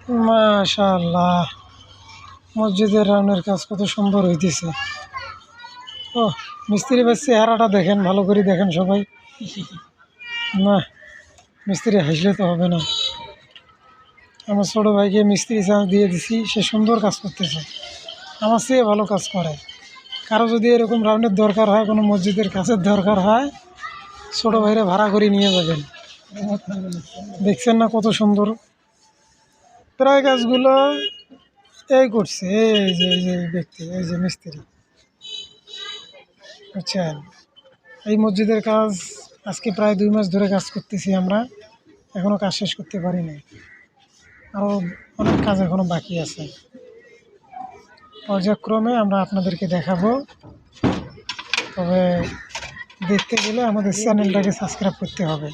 মাশাআল্লাহ, মসজিদের রাউনের কাজ কত সুন্দর হইতেছে। ও, মিস্ত্রি ভাই চেহারাটা দেখেন, ভালো করে দেখেন সবাই। না, মিস্ত্রি হাসলে তো হবে না। আমার ছোটো ভাইকে মিস্ত্রি চান্স দিয়ে দিছি, সে সুন্দর কাজ করতেছে, আমার চেয়ে ভালো কাজ করে। কারো যদি এরকম রাউন্ডের দরকার হয়, কোনো মসজিদের কাজের দরকার হয়, ছোটো ভাইরে ভাড়া করে নিয়ে যাবেন। দেখছেন না কত সুন্দর প্রায় কাজগুলো এই করছে। এই যে ব্যক্তি, এই যে মিস্ত্রি, বুঝছেন। এই মসজিদের কাজ আজকে প্রায় 2 মাস ধরে কাজ করতেছি আমরা, এখনও কাজ শেষ করতে পারিনি। আরও অনেক কাজ এখনও বাকি আছে। পর্যায়ক্রমে আমরা আপনাদেরকে দেখাবো। তবে দেখতে গেলে আমাদের চ্যানেলটাকে সাবস্ক্রাইব করতে হবে।